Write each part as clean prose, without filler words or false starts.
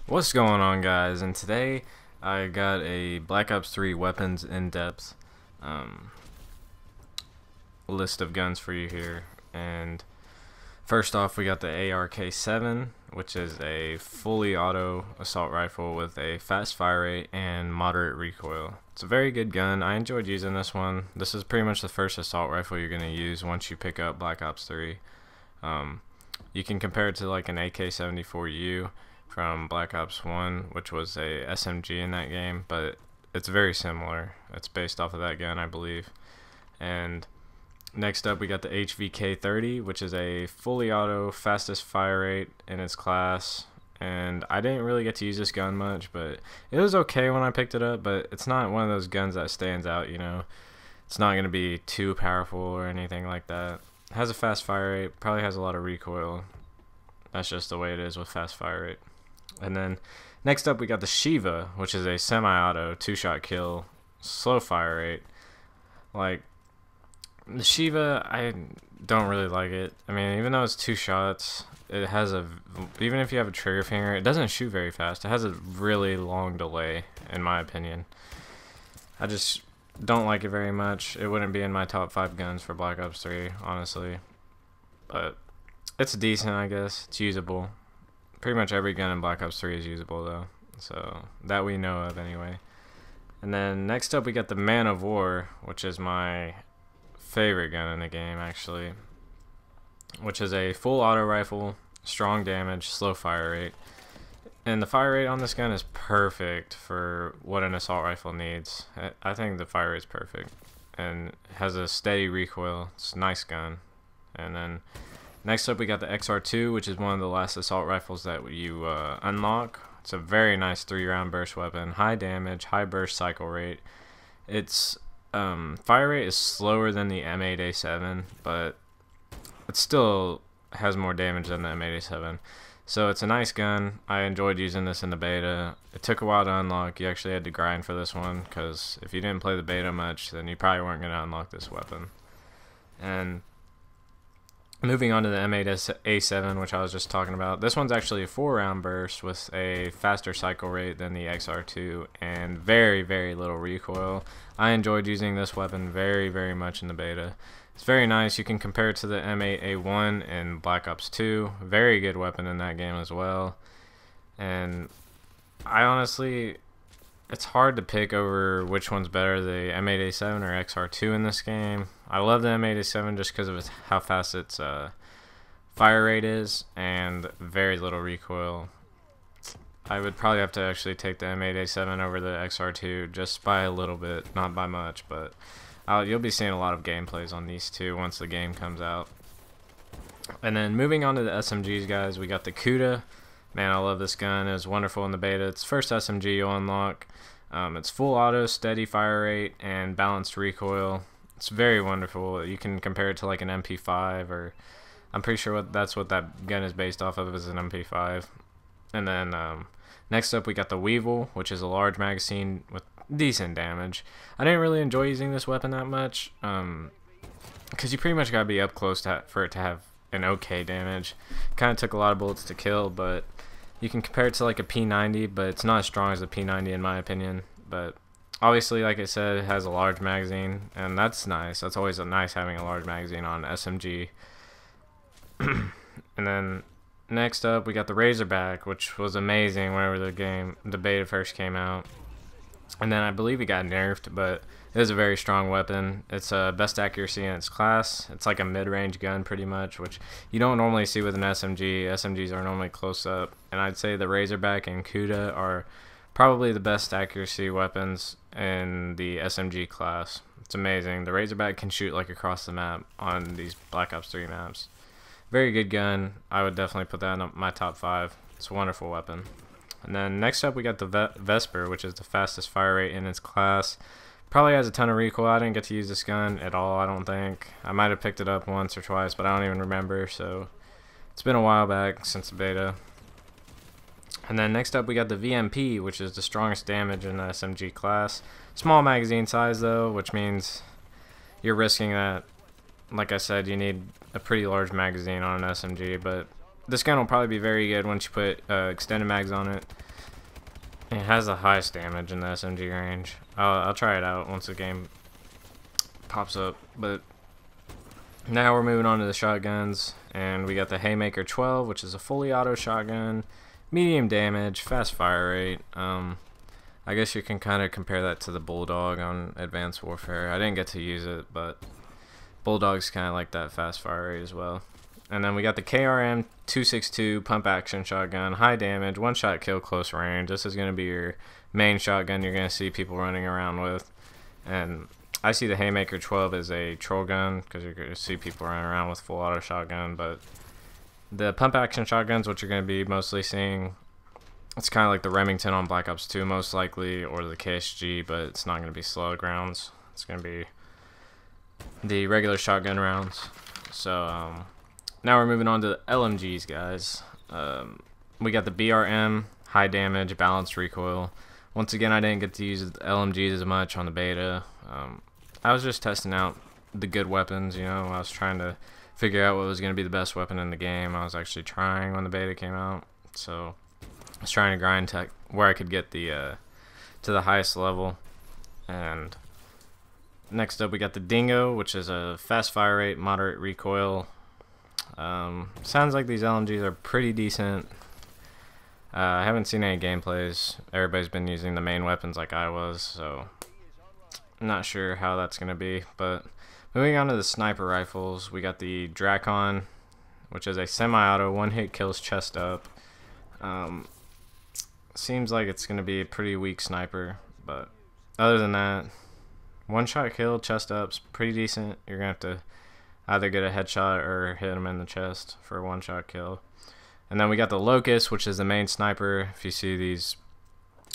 What's going on, guys? And today I got a Black Ops 3 weapons in-depth um, list of guns for you here. And first off, we got the ARK-7, which is a fully auto assault rifle with a fast fire rate and moderate recoil. It's a very good gun. I enjoyed using this one. This is pretty much the first assault rifle you're going to use once you pick up Black Ops 3. You can compare it to like an AK-74U from Black Ops 1, which was a SMG in that game, but it's very similar. It's based off of that gun, I believe. And next up, we got the HVK-30, which is a fully auto, fastest fire rate in its class. And I didn't really get to use this gun much, but it was okay when I picked it up, but it's not one of those guns that stands out, you know. It's not going to be too powerful or anything like that. It has a fast fire rate, probably has a lot of recoil. That's just the way it is with fast fire rate. And then next up we got the Shiva, which is a semi-auto, two-shot kill, slow fire rate. Like, the Shiva, I don't really like it. I mean, even though it's two shots, it has even if you have a trigger finger, it doesn't shoot very fast. It has a really long delay, in my opinion. I just don't like it very much. It wouldn't be in my top 5 guns for Black Ops 3, honestly. But it's decent, I guess. It's usable. Pretty much every gun in Black Ops 3 is usable, though. So, that we know of, anyway. And then, next up, we got the Man of War, which is my favorite gun in the game, actually. Which is a full auto rifle, strong damage, slow fire rate. And the fire rate on this gun is perfect for what an assault rifle needs. I think the fire rate's perfect. And it has a steady recoil. It's a nice gun. And then next up we got the XR2, which is one of the last assault rifles that you unlock. It's a very nice 3-round burst weapon. High damage, high burst cycle rate. Its fire rate is slower than the M8A7, but it still has more damage than the M8A7. So it's a nice gun. I enjoyed using this in the beta. It took a while to unlock. You actually had to grind for this one, because if you didn't play the beta much, then you probably weren't going to unlock this weapon. And moving on to the M8A7, which I was just talking about. This one's actually a 4-round burst with a faster cycle rate than the XR2 and very, very little recoil. I enjoyed using this weapon very, very much in the beta. It's very nice. You can compare it to the M8A1 in Black Ops 2. Very good weapon in that game as well. And I honestly, it's hard to pick over which one's better, the M8A7 or XR2 in this game. I love the M8A7 just because of how fast its fire rate is and very little recoil. I would probably have to actually take the M8A7 over the XR2 just by a little bit, not by much, but you'll be seeing a lot of gameplays on these two once the game comes out. And then moving on to the SMGs, guys, we got the Kuda. Man, I love this gun. It was wonderful in the beta. It's the first SMG you'll unlock. It's full auto, steady fire rate, and balanced recoil. It's very wonderful. You can compare it to like an MP5, or I'm pretty sure that's what that gun is based off of, is an MP5. And then next up we got the Weevil, which is a large magazine with decent damage. I didn't really enjoy using this weapon that much, because you pretty much gotta be up close for it to have an okay damage. Kind of took a lot of bullets to kill, but you can compare it to like a P90, but it's not as strong as a P90 in my opinion. But obviously, like I said, it has a large magazine, and that's nice. That's always nice having a large magazine on an SMG. And then next up, we got the Razorback, which was amazing whenever the beta first came out. And then I believe it got nerfed, but it is a very strong weapon. It's best accuracy in its class. It's like a mid-range gun pretty much, which you don't normally see with an SMG. SMGs are normally close up. And I'd say the Razorback and Kuda are probably the best accuracy weapons in the SMG class. It's amazing. The Razorback can shoot like across the map on these Black Ops 3 maps. Very good gun. I would definitely put that in my top 5. It's a wonderful weapon. And then next up we got the Vesper, which is the fastest fire rate in its class. Probably has a ton of recoil. I didn't get to use this gun at all, I don't think. I might have picked it up once or twice, but I don't even remember, so it's been a while back since the beta. And then next up we got the VMP, which is the strongest damage in the SMG class. Small magazine size though, which means you're risking that. Like I said, you need a pretty large magazine on an SMG, but this gun will probably be very good once you put extended mags on it. It has the highest damage in the SMG range. I'll try it out once the game pops up. But now we're moving on to the shotguns, and we got the Haymaker 12, which is a fully auto shotgun, medium damage, fast fire rate. I guess you can kind of compare that to the Bulldog on Advanced Warfare. I didn't get to use it, but Bulldog's kind of like that fast fire rate as well. And then we got the KRM 262 pump action shotgun, high damage, one shot kill, close range. This is going to be your main shotgun you're going to see people running around with. And I see the Haymaker 12 as a troll gun because you're going to see people running around with full auto shotgun. But the pump action shotguns, what you're going to be mostly seeing, it's kind of like the Remington on Black Ops 2 most likely, or the KSG, but it's not going to be slug rounds. It's going to be the regular shotgun rounds. So now we're moving on to the LMGs, guys. We got the BRM, high damage, balanced recoil. Once again, I didn't get to use the LMGs as much on the beta. I was just testing out the good weapons, you know. I was trying to figure out what was going to be the best weapon in the game. I was actually trying when the beta came out. So I was trying to grind tech where I could get the to the highest level. And next up, we got the Dingo, which is a fast fire rate, moderate recoil. Sounds like these LMGs are pretty decent. I haven't seen any gameplays. Everybody's been using the main weapons like I was, so I'm not sure how that's going to be. But moving on to the sniper rifles, we got the Drakon, which is a semi-auto, one-hit kills chest up. Seems like it's going to be a pretty weak sniper, but other than that, one-shot kill, chest up's pretty decent. You're going to have to either get a headshot or hit him in the chest for a one-shot kill. And then we got the Locust, which is the main sniper. If you see these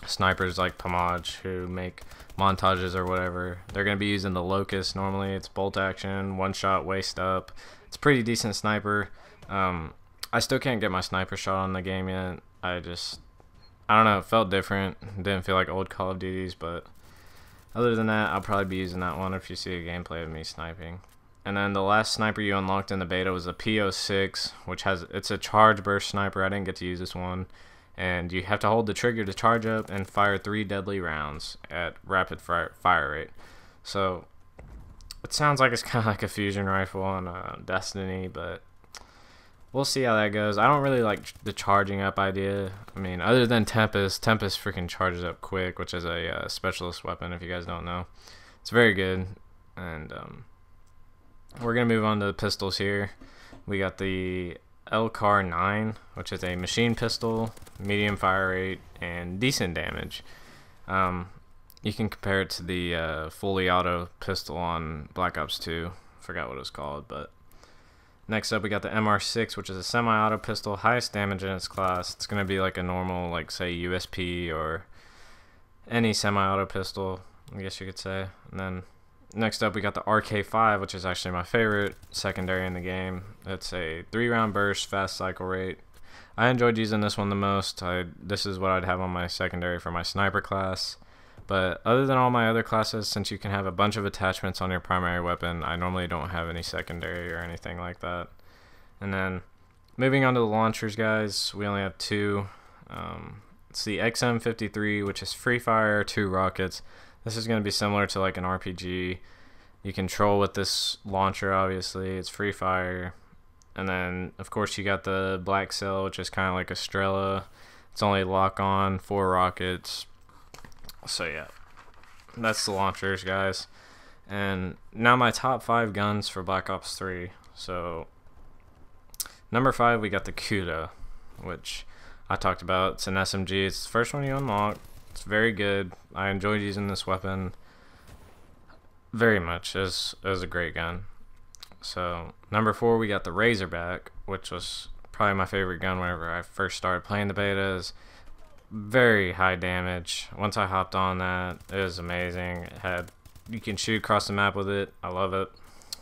snipers like Pomage who make montages or whatever, they're going to be using the Locust normally. It's bolt action, one-shot, waist up. It's a pretty decent sniper. I still can't get my sniper shot on the game yet. I don't know, it felt different. It didn't feel like old Call of Duties, but other than that, I'll probably be using that one if you see a gameplay of me sniping. And then the last sniper you unlocked in the beta was a PO6, which it's a charge burst sniper. I didn't get to use this one. And you have to hold the trigger to charge up and fire 3 deadly rounds at rapid fire rate. So it sounds like it's kind of like a fusion rifle on Destiny, but we'll see how that goes. I don't really like the charging up idea. I mean, other than Tempest freaking charges up quick, which is a specialist weapon if you guys don't know. It's very good. And we're going to move on to the pistols here. We got the LCAR 9, which is a machine pistol, medium fire rate, and decent damage. You can compare it to the fully auto pistol on Black Ops 2. Forgot what it was called, but next up we got the MR6, which is a semi-auto pistol, highest damage in its class. It's going to be like a normal, like say USP or any semi-auto pistol, I guess you could say. And then next up we got the RK5, which is actually my favorite secondary in the game. It's a 3-round burst, fast cycle rate. I enjoyed using this one the most. This is what I'd have on my secondary for my sniper class. But other than all my other classes, since you can have a bunch of attachments on your primary weapon, I normally don't have any secondary or anything like that. And then moving on to the launchers, guys, we only have 2. It's the XM53, which is free fire, 2 rockets. This is going to be similar to like an RPG. You control with this launcher, obviously. It's free fire. And then, of course, you got the Black Cell, which is kind of like a Strela. It's only lock on, 4 rockets. So, yeah. That's the launchers, guys. And now my top 5 guns for Black Ops 3. So, number 5, we got the Kuda, which I talked about. It's an SMG. It's the first one you unlock. It's very good. I enjoyed using this weapon very much. It's a great gun. So number 4, we got the Razorback, which was probably my favorite gun whenever I first started playing the betas. Very high damage. Once I hopped on that, it was amazing. You can shoot across the map with it. I love it.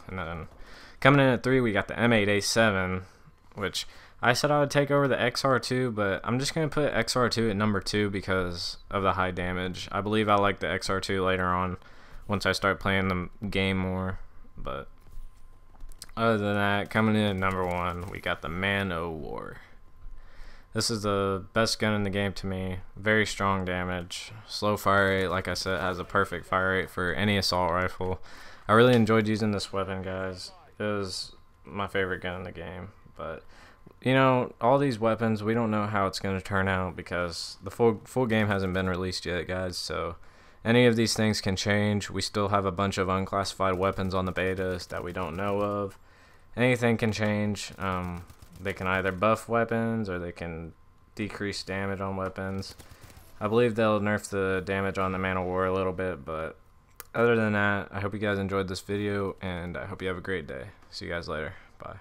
And then coming in at 3, we got the M8A7, which I said I would take over the XR2, but I'm just going to put XR2 at number 2 because of the high damage. I believe I like the XR2 later on once I start playing the game more. But other than that, coming in at number 1, we got the Man-O-War. This is the best gun in the game to me. Very strong damage, slow fire rate. Like I said, it has a perfect fire rate for any assault rifle. I really enjoyed using this weapon, guys. It was my favorite gun in the game. But you know, all these weapons, we don't know how it's going to turn out because the full game hasn't been released yet, guys. So any of these things can change. We still have a bunch of unclassified weapons on the betas that we don't know of. Anything can change. They can either buff weapons or they can decrease damage on weapons. I believe they'll nerf the damage on the Man of War a little bit, but other than that, I hope you guys enjoyed this video, and I hope you have a great day. See you guys later. Bye.